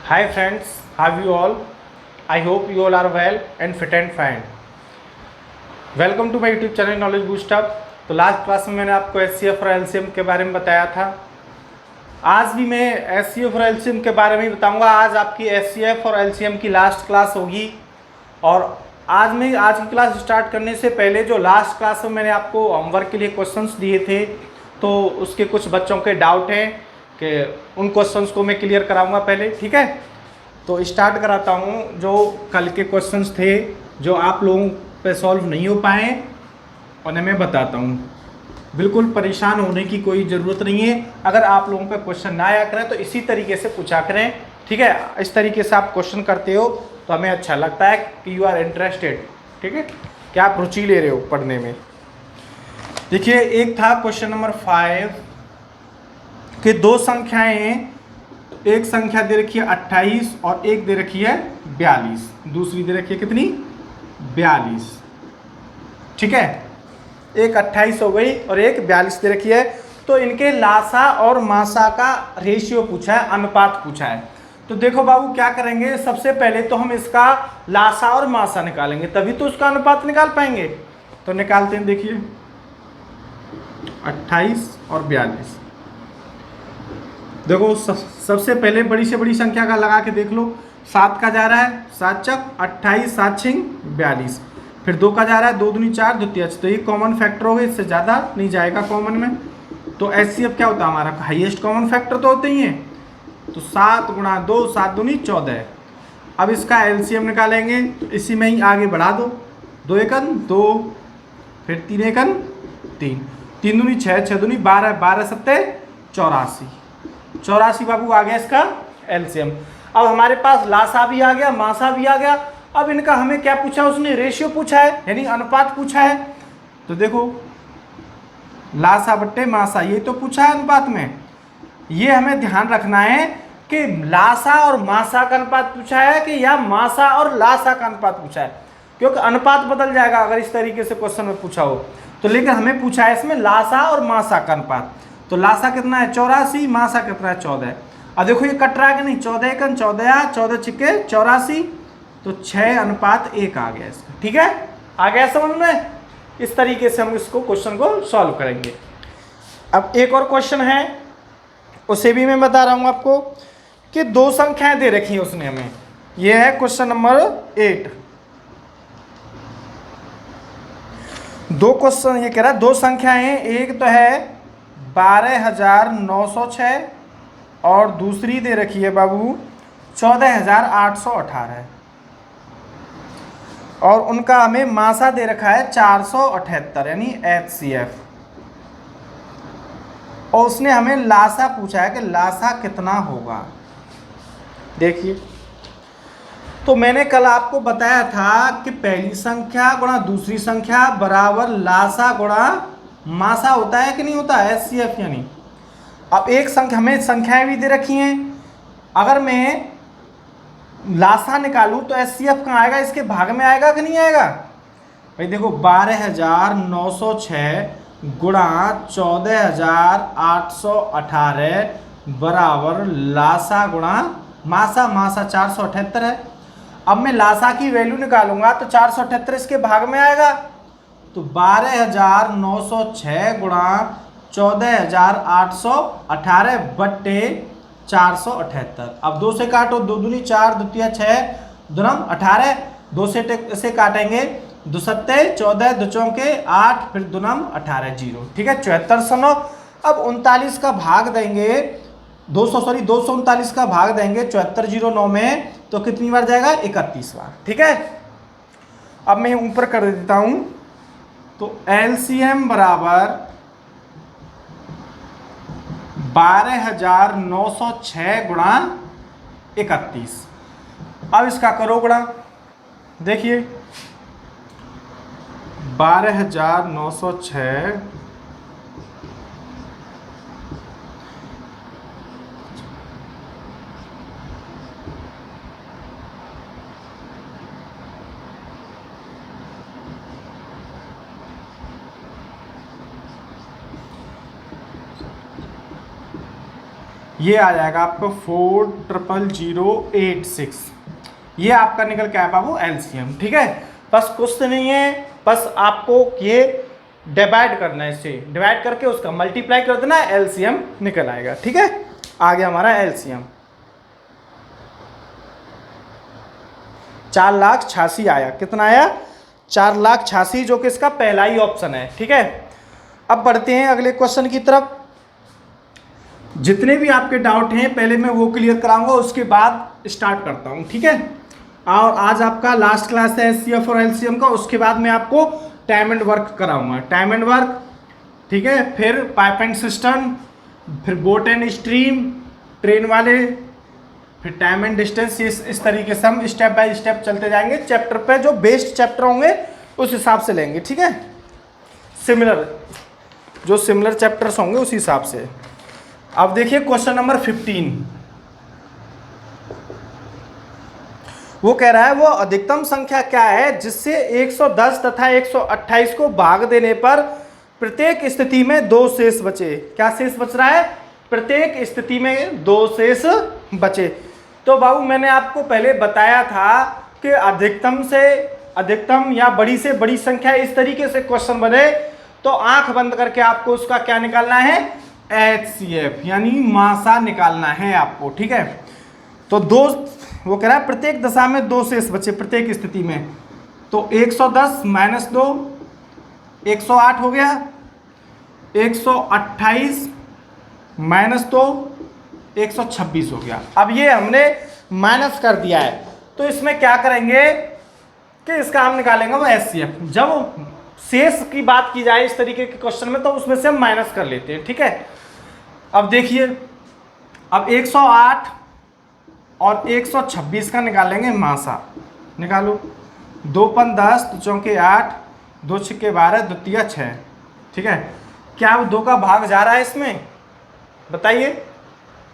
Hi friends, how you all? I hope you all are well and fit and fine. Welcome to my YouTube channel knowledge boost up. तो last class में मैंने आपको HCF और LCM के बारे में बताया था। आज भी मैं एचसीएफ और एलसीएम के बारे में ही बताऊंगा। आज आपकी एचसीएफ और एलसीएम की लास्ट क्लास होगी। और आज की क्लास स्टार्ट करने से पहले जो लास्ट क्लास में मैंने आपको होमवर्क के लिए क्वेश्चंस दिए थे, तो उसके कुछ बच्चों के डाउट हैं कि उन क्वेश्चंस को मैं क्लियर कराऊंगा पहले, ठीक है। तो स्टार्ट कराता हूँ। जो कल के क्वेश्चंस थे जो आप लोगों पे सॉल्व नहीं हो पाए, उन्हें मैं बताता हूँ। बिल्कुल परेशान होने की कोई ज़रूरत नहीं है। अगर आप लोगों पे क्वेश्चन ना आया करें तो इसी तरीके से पूछा करें, ठीक है। इस तरीके से आप क्वेश्चन करते हो तो हमें अच्छा लगता है कि यू आर इंटरेस्टेड, ठीक है, कि आप रुचि ले रहे हो पढ़ने में। देखिए, एक था क्वेश्चन नंबर 5 कि दो संख्याएं हैं। एक संख्या दे रखी है 28 और एक दे रखी है 42। दूसरी दे रखी है कितनी? 42, ठीक है। एक 28 हो गई और एक 42 दे रखी है। तो इनके लासा और मासा का रेशियो पूछा है, अनुपात पूछा है। तो देखो बाबू, क्या करेंगे, सबसे पहले तो हम इसका लासा और मासा निकालेंगे, तभी तो उसका अनुपात निकाल पाएंगे। तो निकालते हैं। देखिए, 28 और 42। देखो, सबसे पहले बड़ी से बड़ी संख्या का लगा के देख लो। 7 का जा रहा है 7 चक 28, 7 छिंग 42। फिर 2 का जा रहा है 2 दूनी 4, द्वितीय। तो ये कॉमन फैक्टर हो गए, इससे ज़्यादा नहीं जाएगा कॉमन में। तो एचसीएफ क्या होता है हमारा? हाईएस्ट कॉमन फैक्टर तो होते ही हैं। तो 7 गुणा 2, 7 दूनी 14। अब इसका एलसीएम निकालेंगे, तो इसी में ही आगे बढ़ा दो। 2 एकन 2, फिर 3 एकन 3, 3 दूनी 6, 6 दूनी 12, 12 सत्ते 84। 84 बाबू आ गया इसका एलसीएम। अब हमारे पास लासा भी आ गया, मासा भी आ गया। अब इनका हमें क्या पूछा? उसने रेशियो पूछा है, यानी अनुपात पूछा है। तो देखो, लासा बट्टे मासा, ये तो पूछा है अनुपात में। ये हमें ध्यान रखना है कि लासा और मासा का अनुपात पूछा है कि या मासा और लासा का अनुपात पूछा है, क्योंकि अनुपात बदल जाएगा अगर इस तरीके से क्वेश्चन में पूछा हो तो। लेकिन हमें पूछा है इसमें लासा और मासा का अनुपात। तो लासा कितना है? 84, मासा कितना है? 14। अब देखो, ये कट रहा है कि नहीं? 14 एकन 14, 14 छिक्के 84। तो 6:1 आ गया इसका, ठीक है। आ गया समझ में? इस तरीके से हम इसको क्वेश्चन को सॉल्व करेंगे। अब एक और क्वेश्चन है, उसे भी मैं बता रहा हूं आपको कि दो संख्याएं दे रखी है उसने हमें। यह है क्वेश्चन नंबर 8। दो क्वेश्चन ये कह रहा है, दो संख्याएं हैं। एक तो है 12,906 और दूसरी दे रखी है बाबू 14,818। और उनका हमें मासा दे रखा है 478, यानी एचसीएफ। और उसने हमें लासा पूछा है कि लासा कितना होगा। देखिए, तो मैंने कल आपको बताया था कि पहली संख्या गुणा दूसरी संख्या बराबर लासा गुणा मासा होता है कि नहीं होता? एचसीएफ यानी। अब एक संख्या, हमें संख्याएं भी दे रखी हैं। अगर मैं लासा निकालूं तो एचसीएफ कहाँ आएगा? इसके भाग में आएगा कि नहीं आएगा? भाई देखो, 12,906 गुणा 14,818 बराबर लासा गुणा मासा। मासा 478 है। अब मैं लासा की वैल्यू निकालूंगा तो 478 इसके भाग में आएगा। तो 12,906 गुणा 14,818 बट्टे 478। अब 2 से काटो, 2 दूनी 4, द्वितीय 6, दुनम 18। 2 से काटेंगे, 2 सत्ते 14, 2 चौके 8, फिर दुनम 18, 0, ठीक है। 74 सुनो। अब 39 का भाग देंगे 239 का भाग देंगे 7409 में, तो कितनी बार जाएगा? 31 बार, ठीक है। अब मैं ऊपर कर देता हूं। तो एलसीएम बराबर 12,906 गुणा 31। अब इसका करो गुणा। देखिए, 12,906 12,906 ये आ जाएगा आपको 4,000,086। ये आपका निकल के आया बाबू एलसीएम। ठीक है, बस कुछ नहीं है, बस आपको ये डिवाइड करना है, इससे डिवाइड करके उसका मल्टीप्लाई कर देना, एलसीएम निकल आएगा। ठीक है, आ गया हमारा एलसीएम। 4,86,000 आया। कितना आया? 4,86,000, जो कि इसका पहला ही ऑप्शन है। ठीक है, अब बढ़ते हैं अगले क्वेश्चन की तरफ। जितने भी आपके डाउट हैं पहले मैं वो क्लियर कराऊंगा, उसके बाद स्टार्ट करता हूं। ठीक है, और आज आपका लास्ट क्लास है एचसीएफ और एलसीएम का, उसके बाद मैं आपको टाइम एंड वर्क कराऊंगा। टाइम एंड वर्क, ठीक है, फिर पाइप एंड सिस्टम, फिर बोट एंड स्ट्रीम, ट्रेन वाले, फिर टाइम एंड डिस्टेंस। इस तरीके से हम स्टेप बाय स्टेप चलते जाएंगे। चैप्टर पे जो बेस्ट चैप्टर होंगे उस हिसाब से लेंगे। ठीक है, सिमिलर जो सिमिलर चैप्टर्स होंगे उस हिसाब से। अब देखिए क्वेश्चन नंबर 15, वो कह रहा है वो अधिकतम संख्या क्या है जिससे 110 तथा 128 को भाग देने पर प्रत्येक स्थिति में 2 शेष बचे। क्या शेष बच रहा है? प्रत्येक स्थिति में 2 शेष बचे। तो बाबू मैंने आपको पहले बताया था कि अधिकतम से अधिकतम या बड़ी से बड़ी संख्या इस तरीके से क्वेश्चन बने तो आंख बंद करके आपको उसका क्या निकालना है? एचसीएफ यानी मासा निकालना है आपको। ठीक है, तो वो कह रहा है प्रत्येक दशा में 2 शेष बचे प्रत्येक स्थिति में। तो 110 - 2 108 हो गया, 128 - 2 126 हो गया। अब ये हमने माइनस कर दिया है, तो इसमें क्या करेंगे कि इसका हम निकालेंगे वो एचसीएफ। जब शेष की बात की जाए इस तरीके के क्वेश्चन में तो उसमें से हम माइनस कर लेते हैं। ठीक है, अब देखिए, अब 108 और 126 का निकालेंगे मासा। निकालो, 2 × 10, 2 × 8, 2 × 12, 2 × 6। ठीक है, क्या अब 2 का भाग जा रहा है इसमें? बताइए,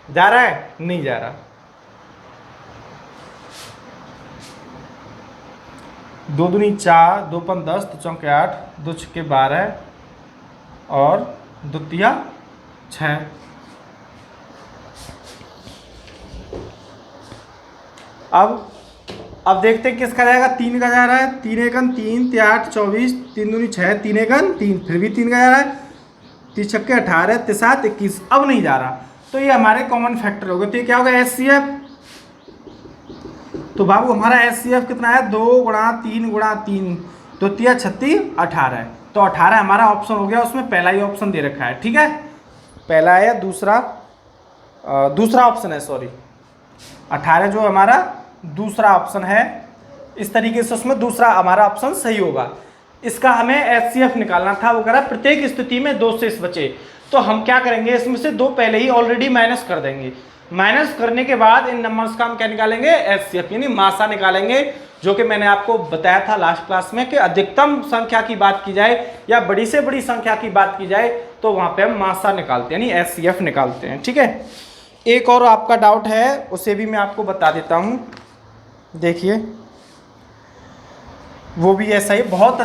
जा रहा है? नहीं जा रहा। 2 दूनी 4, 2 × 10, 2 × 8, 2 × 12 और 2 × 6। अब देखते हैं किसका जाएगा। 3 का जा रहा है, 3 × 1 3, 3 8 24, 3 दूनी 6, 3 × 1 3, फिर भी 3 का जा रहा है, 3 × 6 18, 3 7 21। अब नहीं जा रहा, तो ये हमारे कॉमन फैक्टर हो गए। तो ये क्या होगा? एचसीएफ। तो बाबू हमारा एचसीएफ कितना है? 2 × 3 × 3, 2 × 3 36 18। तो 18 हमारा ऑप्शन हो गया, उसमें पहला ही ऑप्शन दे रखा है। ठीक है, पहला है, दूसरा ऑप्शन है, सॉरी 18 जो हमारा दूसरा ऑप्शन है। इस तरीके से उसमें दूसरा हमारा ऑप्शन सही होगा। इसका हमें एचसीएफ निकालना था। वो कह रहा है प्रत्येक स्थिति में 2 शेष बचे। तो हम क्या करेंगे, इसमें से 2 पहले ही ऑलरेडी माइनस कर देंगे। माइनस करने के बाद इन नंबर्स का हम क्या निकालेंगे? एचसीएफ यानी मासा निकालेंगे, जो कि मैंने आपको बताया था लास्ट क्लास में कि अधिकतम संख्या की बात की जाए या बड़ी से बड़ी संख्या की बात की जाए तो वहां पे हम मासा निकालते हैं यानी एचसीएफ निकालते हैं। ठीक है, एक और आपका डाउट है, उसे भी मैं आपको बता देता हूं। देखिए, वो भी ऐसा ही बहुत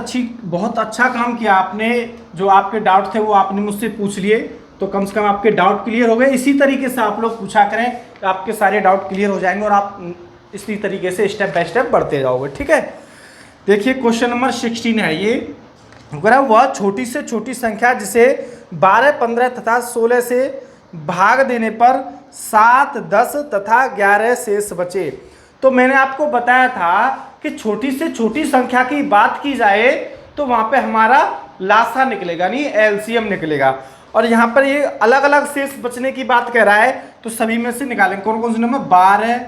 अच्छा काम किया आपने। जो आपके डाउट थे वो आपने मुझसे पूछ लिए, तो कम से कम आपके डाउट क्लियर हो गए। इसी तरीके से आप लोग पूछा करें तो आपके सारे डाउट क्लियर हो जाएंगे और आप इसी तरीके से स्टेप बाय स्टेप बढ़ते जाओगे। ठीक है, देखिए क्वेश्चन नंबर 16 है ये। अगर वह छोटी से छोटी संख्या जिसे 12, 15 तथा 16 से भाग देने पर 7, 10 तथा 11 शेष बचे। तो मैंने आपको बताया था कि छोटी से छोटी संख्या की बात की जाए तो वहां पे हमारा लासा निकलेगा, नहीं एलसीएम निकलेगा। और यहाँ पर ये अलग अलग शेष बचने की बात कह रहा है, तो सभी में से निकालेंगे। कौन कौन से नंबर? 12,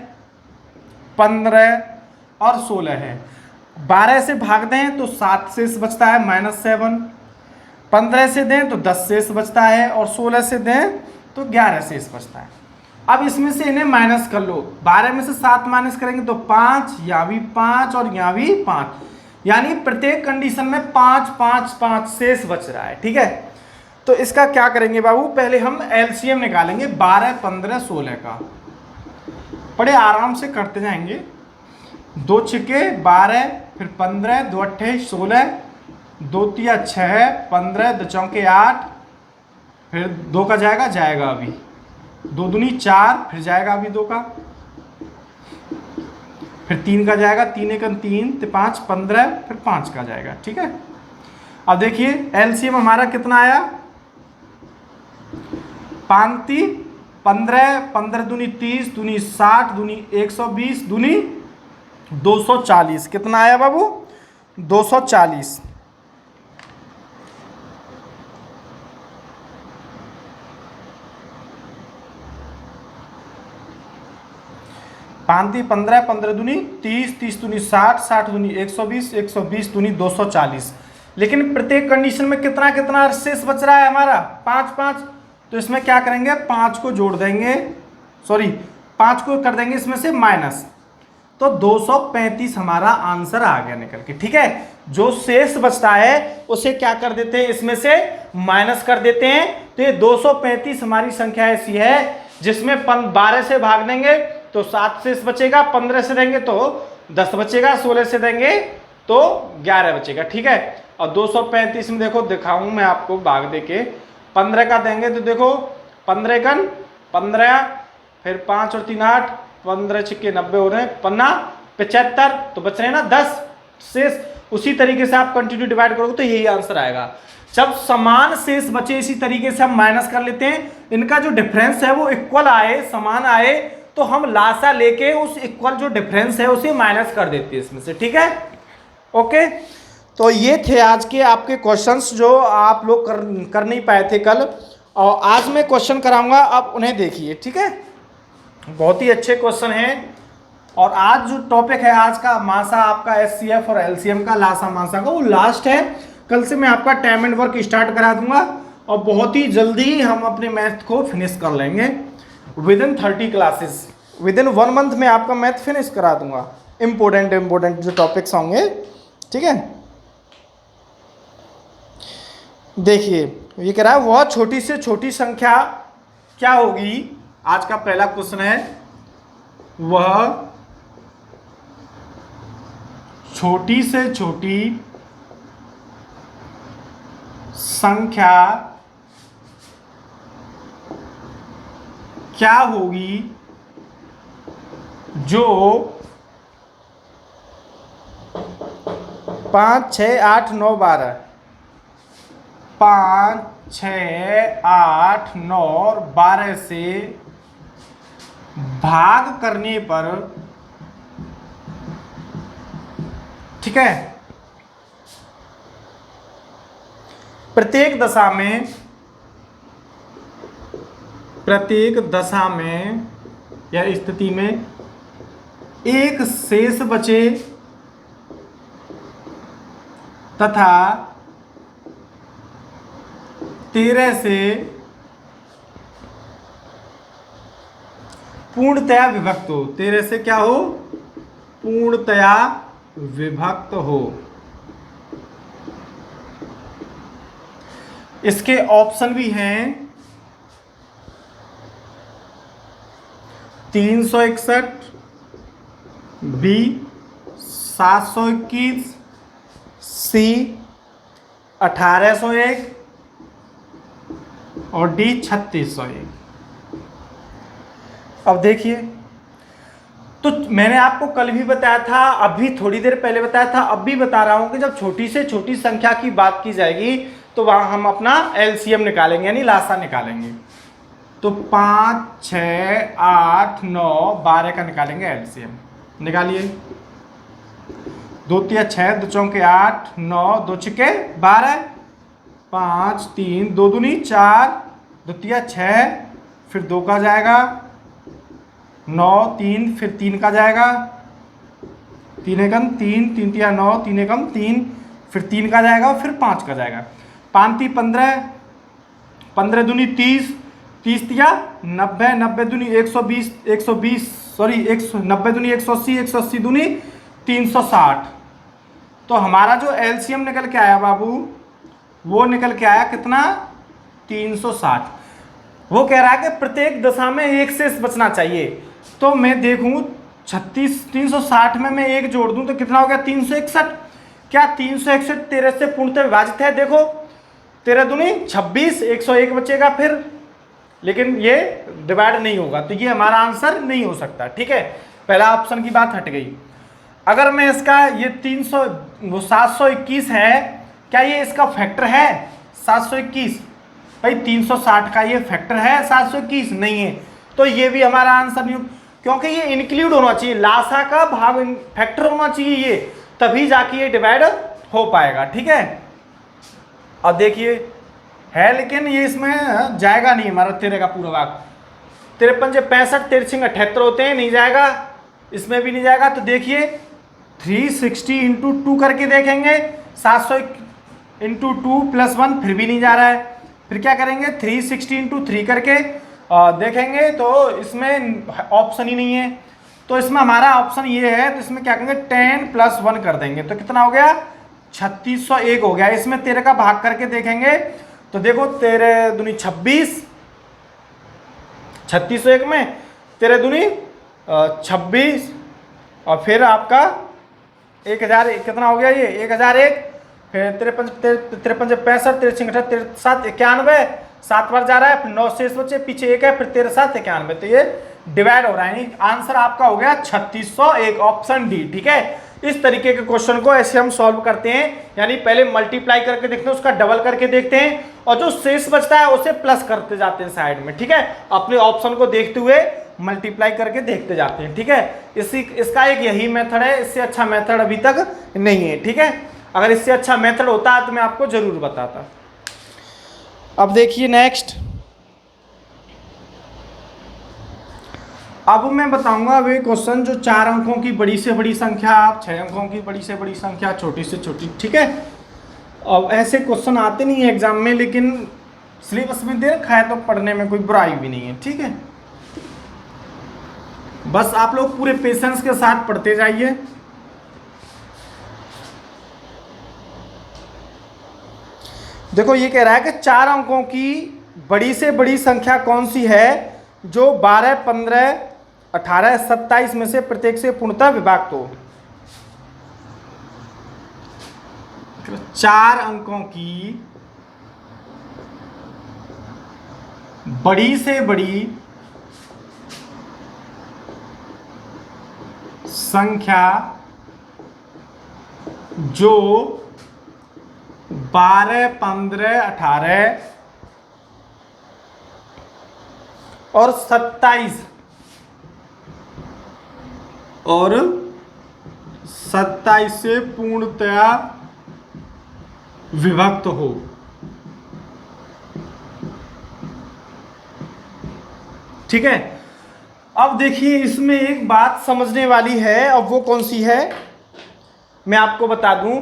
15 और 16 है। 12 से भाग दें तो 7 शेष बचता है -7, 15 से दें तो 10 शेष बचता है और 16 से दें तो 11 शेष बचता है। अब इसमें से इन्हें माइनस कर लो। 12 में से 7 माइनस करेंगे तो 5, यहाँ भी 5 और यहाँ भी 5, यानी प्रत्येक कंडीशन में 5 5 5 शेष बच रहा है। ठीक है, तो इसका क्या करेंगे बाबू, पहले हम एलसीएम निकालेंगे 12, 15, 16 का। बड़े आराम से करते जाएंगे। 2 × 12, फिर 15, 2 × 8 16, 2 × 3 6, 15, 2 × 4 8, फिर 2 का जाएगा अभी 2 दूनी 4, फिर जाएगा अभी 2 का, फिर 3 का जाएगा, 3 एकम 3, 5 15, फिर 5 का जाएगा। ठीक है, अब देखिए एलसीएम हमारा कितना आया, 5 3 15, 15 दूनी 30, दूनी 60, दूनी 120, दूनी 240। कितना आया बाबू, 240। पांती 15, 15 दूनी 30, 30 दूनी 60, 60 दूनी 120, 120 दूनी 240। लेकिन प्रत्येक कंडीशन में कितना कितना शेष बच रहा है हमारा, 5 5। तो इसमें क्या करेंगे, 5 को जोड़ देंगे, सॉरी 5 को कर देंगे इसमें से माइनस, तो 235 हमारा आंसर आ गया निकल के। ठीक है, जो शेष बचता है उसे क्या कर देते हैं, इसमें से माइनस कर देते हैं। तो ये 235 हमारी संख्या ऐसी है जिसमें 12 से भाग देंगे तो 7 शेष बचेगा, 15 से देंगे तो 10 बचेगा, 16 से देंगे तो 11 बचेगा। ठीक है, और 235 में देखो दिखाऊं मैं आपको भाग दे के, 15 का देंगे तो देखो 15 कन 15, फिर 5 और 3 8, 15 छिक्के 90 हो रहे हैं, 75, तो बच रहे हैं ना 10 शेष। उसी तरीके से आप कंटिन्यू डिवाइड करोगे तो यही आंसर आएगा। जब समान शेष बचे इसी तरीके से हम माइनस कर लेते हैं, इनका जो डिफरेंस है वो इक्वल आए, समान आए, तो हम लासा लेके उस इक्वल जो डिफरेंस है उसे माइनस कर देते हैं इसमें से। ठीक है, ओके। तो ये थे आज के आपके क्वेश्चंस जो आप लोग कर नहीं पाए थे कल, और आज मैं क्वेश्चन कराऊंगा, आप उन्हें देखिए। ठीक है, बहुत ही अच्छे क्वेश्चन हैं। और आज जो टॉपिक है आज का मासा आपका एचसीएफ और एलसीएम का, लासा मासा का, वो लास्ट है। कल से मैं आपका टाइम एंड वर्क स्टार्ट करा दूंगा और बहुत ही जल्दी हम अपने मैथ को फिनिश कर लेंगे with in 30 classes. With in 1 month में आपका मैथ फिनिश करा दूंगा। इम्पोर्टेंट जो टॉपिक्स होंगे। ठीक है, देखिए ये कह रहा है वह छोटी से छोटी संख्या क्या होगी। आज का पहला क्वेश्चन है, वह छोटी से छोटी संख्या क्या होगी जो 5 6 8 9 12, 5 6 8 9 और 12 से भाग करने पर, ठीक है, प्रत्येक दशा में या स्थिति में एक शेष बचे तथा 13 से पूर्णतया विभक्त हो। 13 से क्या हो, पूर्णतया विभक्त हो। इसके ऑप्शन भी हैं 361, बी 721, सी 1801 और डी 3601। अब देखिए, तो मैंने आपको कल भी बताया था, अभी थोड़ी देर पहले बताया था, अब भी बता रहा हूं कि जब छोटी से छोटी संख्या की बात की जाएगी तो वहां हम अपना एलसीएम निकालेंगे, यानी लासा निकालेंगे। तो 5 6 8 9 12 का निकालेंगे एलसीएम। निकालिए, 2 3 6, 2 चौके 8, 9 2 छिके 12, 5 3 2 दूनी 4, 2 3 6, फिर 2 का जाएगा, 9 3, फिर 3 का जाएगा, 3 एकम 3, 3 3 9, 3 एकम 3, फिर 3 का जाएगा, फिर 5 का जाएगा। 5 3 15, 15 दूनी 30, 30 तिया 90, 90 दूनी 120, 120 सॉरी 90 दूनी 180, 180 दूनी 360। तो हमारा जो एलसीएम निकल के आया बाबू, वो निकल के आया कितना, 360। वो कह रहा है कि प्रत्येक दशा में एक शेष बचना चाहिए। तो मैं देखूं 360 में मैं एक जोड़ दूं तो कितना हो गया, 361। क्या 361 13 से पूर्णतः विभाजित है? देखो 13 दूनी 26, 101 बचेगा, फिर लेकिन ये डिवाइड नहीं होगा, तो ये हमारा आंसर नहीं हो सकता। ठीक है, पहला ऑप्शन की बात हट गई। अगर मैं इसका ये 300 वो 721 है, क्या ये इसका फैक्टर है 721? भाई 360 का ये फैक्टर है 721? नहीं है, तो ये भी हमारा आंसर नहीं, क्योंकि ये इंक्लूड होना चाहिए, लासा का भाग फैक्टर होना चाहिए ये, तभी जाके ये डिवाइड हो पाएगा। ठीक है, अब देखिए है, लेकिन ये इसमें जाएगा नहीं हमारा 13 का पूरा भाग। 53 से 65, 13 78 होते हैं, नहीं जाएगा, इसमें भी नहीं जाएगा। तो देखिए 360 इंटू 2 करके देखेंगे, 700 इंटू 2 प्लस 1, फिर भी नहीं जा रहा है। फिर क्या करेंगे, 360 इंटू 3 करके देखेंगे, तो इसमें ऑप्शन ही नहीं है, तो इसमें हमारा ऑप्शन ये है, तो इसमें क्या करेंगे 10 प्लस 1 कर देंगे, तो कितना हो गया 3601 हो गया। इसमें 13 का भाग करके देखेंगे, तो देखो 13 दूनी 26, 3601 में 13 दूनी 26, और फिर आपका 1000 कितना हो गया, ये 1001, फिर 53 से 65, 13 7 91, 7 बार जा रहा है, फिर 9 शेष बचे, पीछे 1 है, फिर 13 7 91, तो ये डिवाइड हो रहा है। आंसर आपका हो गया 3601, ऑप्शन डी। ठीक है, इस तरीके के क्वेश्चन को ऐसे हम सॉल्व करते हैं, यानी पहले मल्टीप्लाई करके देखते हैं, उसका डबल करके देखते हैं, और जो शेष बचता है उसे प्लस करते जाते हैं साइड में। ठीक है, अपने ऑप्शन को देखते हुए मल्टीप्लाई करके देखते जाते हैं। ठीक है, इसका एक यही मेथड है, इससे अच्छा मेथड अभी तक नहीं है। ठीक है, अगर इससे अच्छा मेथड होता है तो मैं आपको जरूर बताता। अब देखिए नेक्स्ट, अब मैं बताऊंगा अब एक क्वेश्चन जो 4 अंकों की बड़ी से बड़ी संख्या, 6 अंकों की बड़ी से बड़ी संख्या, छोटी से छोटी। ठीक है, अब ऐसे क्वेश्चन आते नहीं है एग्जाम में, लेकिन सिलेबस में दे रखा है तो पढ़ने में कोई बुराई भी नहीं है। ठीक है, बस आप लोग पूरे पेशेंस के साथ पढ़ते जाइए। देखो ये कह रहा है कि 4 अंकों की बड़ी से बड़ी संख्या कौन सी है जो 12, 15, 18, 27 में से प्रत्येक से पूर्णतः विभक्त हो। 4 अंकों की बड़ी से बड़ी संख्या जो 12, 15, 18 और 27 से पूर्णतया विभक्त हो। ठीक है, अब देखिए इसमें एक बात समझने वाली है, अब वो कौन सी है मैं आपको बता दूं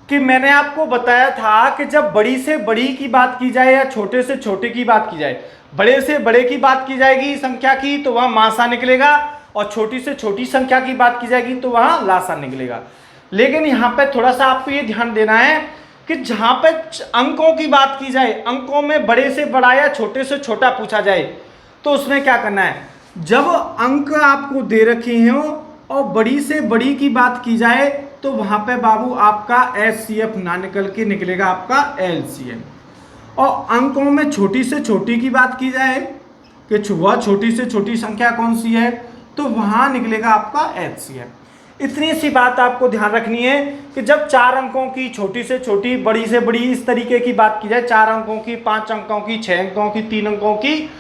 कि मैंने आपको बताया था कि जब बड़ी से बड़ी की बात की जाए या छोटे से छोटे की बात की जाए, बड़े से बड़े की बात की जाएगी संख्या की तो वहां मासा निकलेगा, और छोटी से छोटी संख्या की बात की जाएगी तो वहां लासा निकलेगा। लेकिन यहाँ पे थोड़ा सा आपको ये ध्यान देना है कि जहां पे अंकों की बात की जाए, अंकों में बड़े से बड़ा या छोटे से छोटा पूछा जाए, तो उसमें क्या करना है, जब अंक आपको दे रखे हो और बड़ी से बड़ी की बात की जाए तो वहां पे बाबू आपका HCF ना निकल के निकलेगा आपका LCM। और अंकों में छोटी से छोटी की बात की जाए कि वह छोटी से छोटी संख्या कौन सी है, तो वहां निकलेगा आपका HCF। इतनी सी बात आपको ध्यान रखनी है कि जब 4 अंकों की छोटी से छोटी, बड़ी से बड़ी इस तरीके की बात की जाए, 4 अंकों की, 5 अंकों की, 6 अंकों की, 3 अंकों की,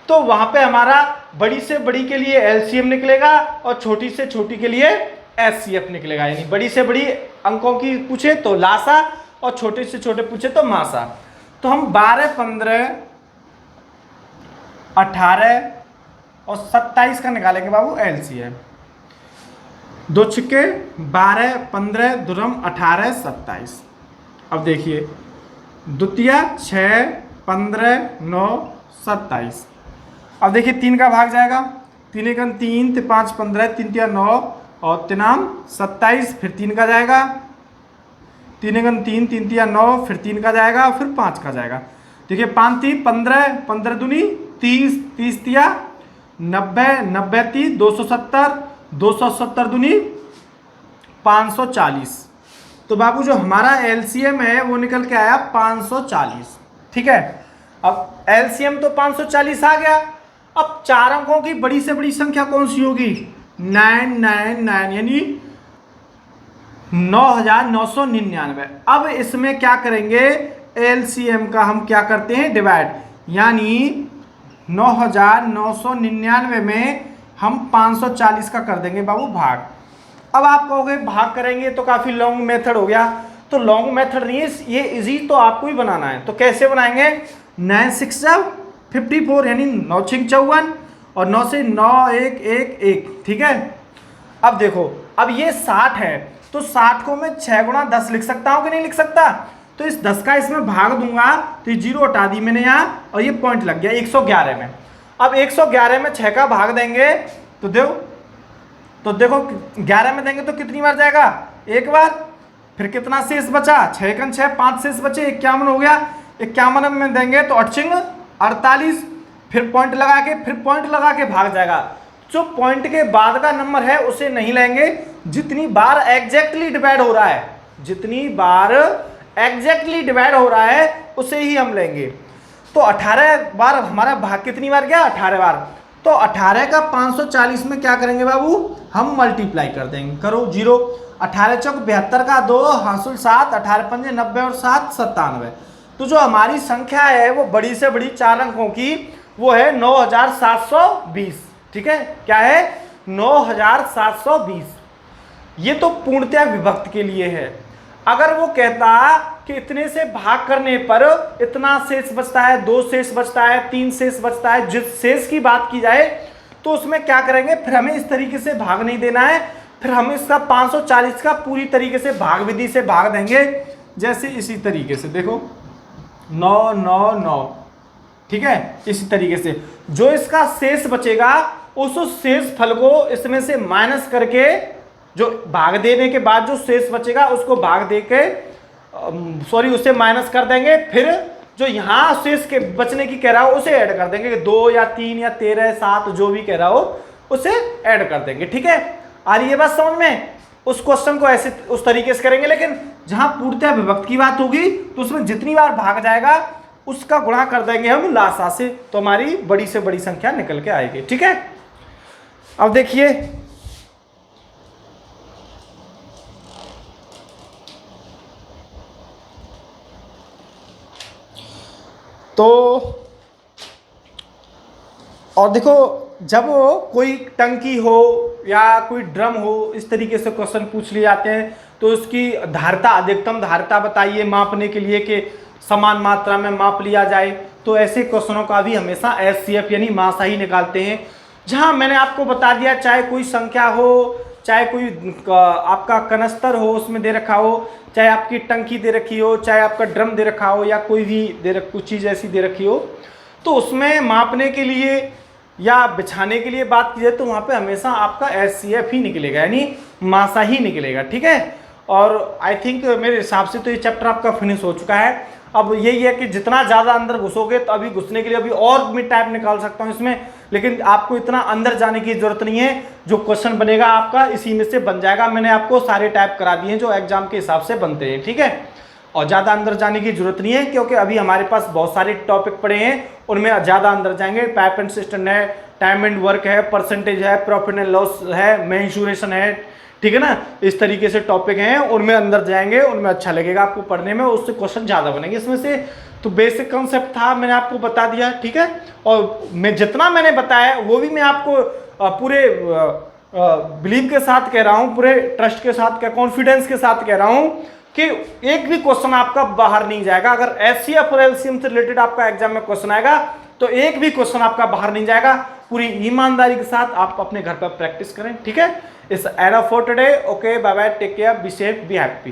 तो वहां पे हमारा बड़ी से बड़ी के लिए LCM निकलेगा और छोटी से छोटी के लिए HCF निकलेगा। यानी बड़ी से बड़ी अंकों की पूछे तो लासा और छोटे से छोटे पूछे तो मासा। तो हम 12, 15, 18 और 27 का निकालेंगे बाबू LCM। 2 छिक्के 12, 15, दुरम 18, 27। अब देखिए द्वितीया 6, 15, 9, 27। अब देखिए 3 का भाग जाएगा, 3 एकम 3, 5, 15, 3 तिया 9 और 3 27, फिर 3 का जाएगा, 3 एकम 3, 3 तिया 9, फिर 3 का जाएगा, फिर 5 का जाएगा। देखिए 5 3 15, 15 दूनी 30, 30 तिया 90, 90 30, 270, 270 दूनी 540। तो बाबू जो हमारा LCM है वो निकल के आया 540। ठीक है, अब एलसीएम तो 540 आ गया। अब 4 अंकों की बड़ी से बड़ी संख्या कौन सी होगी? 999 यानी 9999। अब इसमें क्या करेंगे, एलसीएम का हम क्या करते हैं, डिवाइड, यानी 9999 में हम 540 का कर देंगे बाबू भाग। अब आप कहोगे भाग करेंगे तो काफी लॉन्ग मेथड हो गया, तो लॉन्ग मेथड नहीं है, ये इजी तो आपको ही बनाना है। तो कैसे बनाएंगे, 9 6 54 यानी 9 6 54 और 9 से 9 1 1 1, ठीक है। अब देखो, अब ये 60 है तो 60 को मैं 6 गुणा 10 लिख सकता हूं कि नहीं लिख सकता? तो इस 10 का इसमें भाग दूंगा तो ये 0 हटा दी मैंने यहाँ और ये पॉइंट लग गया 111 में। अब 111 में 6 का भाग देंगे तो देखो 11 में देंगे तो कितनी बार जाएगा, एक बार। फिर कितना शेष बचा, 6 कन 6 5 शेष बचे, 51 हो गया। 51 में देंगे तो 8 48, फिर पॉइंट लगा के भाग जाएगा। जो पॉइंट के बाद का नंबर है उसे नहीं लेंगे, जितनी बार एग्जैक्टली डिवाइड हो रहा है, जितनी बार एग्जैक्टली डिवाइड हो रहा है उसे ही हम लेंगे। तो 18 बार हमारा भाग कितनी बार गया, 18 बार। तो 18 का 540 में क्या करेंगे बाबू, हम मल्टीप्लाई कर देंगे। करो 0, 18 चौक 72 का 2 हासिल 7, 18 पंजे 90 और 7 97। तो जो हमारी संख्या है वो बड़ी से बड़ी 4 अंकों की, वो है 9720, ठीक है। क्या है, 9720। ये तो पूर्णतया विभक्त के लिए है। अगर वो कहता कि इतने से भाग करने पर इतना शेष बचता है, 2 शेष बचता है, 3 शेष बचता है, जिस शेष की बात की जाए तो उसमें क्या करेंगे, फिर हमें इस तरीके से भाग नहीं देना है, फिर हम इसका 540 का पूरी तरीके से भाग विधि से भाग देंगे। जैसे इसी तरीके से देखो 999, ठीक है। इसी तरीके से जो इसका शेष बचेगा उस शेष फल को इसमें से माइनस करके, जो भाग देने के बाद जो शेष बचेगा उसको भाग दे के उसे माइनस कर देंगे। फिर जो यहाँ शेष के बचने की कह रहा हो उसे ऐड कर देंगे, 2 या 3 या 13 7 जो भी कह रहा हो उसे ऐड कर देंगे, ठीक है। आ रही है बात समझ में? उस क्वेश्चन को ऐसे उस तरीके से करेंगे, लेकिन जहां पूर्णतः विभक्त की बात होगी तो उसमें जितनी बार भाग जाएगा उसका गुणा कर देंगे हम लासा से, तो हमारी बड़ी से बड़ी संख्या निकल के आएगी, ठीक है। अब देखिए तो, और देखो जब कोई टंकी हो या कोई ड्रम हो, इस तरीके से क्वेश्चन पूछ लिए जाते हैं तो उसकी धारिता, अधिकतम धारिता बताइए मापने के लिए कि समान मात्रा में माप लिया जाए। तो ऐसे क्वेश्चनों का भी हमेशा एचसीएफ यानी मासा ही निकालते हैं। जहां मैंने आपको बता दिया, चाहे कोई संख्या हो, चाहे कोई आपका कनस्तर हो उसमें दे रखा हो, चाहे आपकी टंकी दे रखी हो, चाहे आपका ड्रम दे रखा हो, या कोई भी कुछ चीज़ ऐसी दे रखी हो, तो उसमें मापने के लिए या बिछाने के लिए बात की जाए तो वहाँ पे हमेशा आपका एचसीएफ ही निकलेगा, यानी मासा ही निकलेगा, ठीक है। और आई थिंक मेरे हिसाब से तो ये चैप्टर आपका फिनिश हो चुका है। अब यही है कि जितना ज़्यादा अंदर घुसोगे तो अभी घुसने के लिए अभी और भी टाइप निकाल सकता हूँ इसमें, लेकिन आपको इतना अंदर जाने की जरूरत नहीं है। जो क्वेश्चन बनेगा आपका इसी में से बन जाएगा। मैंने आपको सारे टाइप करा दिए हैं जो एग्जाम के हिसाब से बनते हैं, ठीक है। और ज़्यादा अंदर जाने की जरूरत नहीं है, क्योंकि अभी हमारे पास बहुत सारे टॉपिक पड़े हैं, उनमें ज़्यादा अंदर जाएंगे। पाइप एंड सिस्टम है, टाइम एंड वर्क है, परसेंटेज है, प्रॉफिट एंड लॉस है, मेंसुरेशन है, ठीक है ना। इस तरीके से टॉपिक हैं, उनमें अंदर जाएंगे, उनमें अच्छा लगेगा आपको पढ़ने में, उससे क्वेश्चन ज़्यादा बनेंगे इसमें से। तो बेसिक कॉन्सेप्ट था, मैंने आपको बता दिया, ठीक है। और मैं जितना मैंने बताया वो भी मैं आपको पूरे बिलीव के साथ कह रहा हूँ, पूरे ट्रस्ट के साथ, कॉन्फिडेंस के साथ कह रहा हूँ कि एक भी क्वेश्चन आपका बाहर नहीं जाएगा। अगर एचसीएफ और एलसीएम से रिलेटेड आपका एग्जाम में क्वेश्चन आएगा तो एक भी क्वेश्चन आपका बाहर नहीं जाएगा। पूरी ईमानदारी के साथ आप अपने घर पर प्रैक्टिस करें, ठीक है। It's enough for today. Okay, bye bye, take care, be safe, be happy.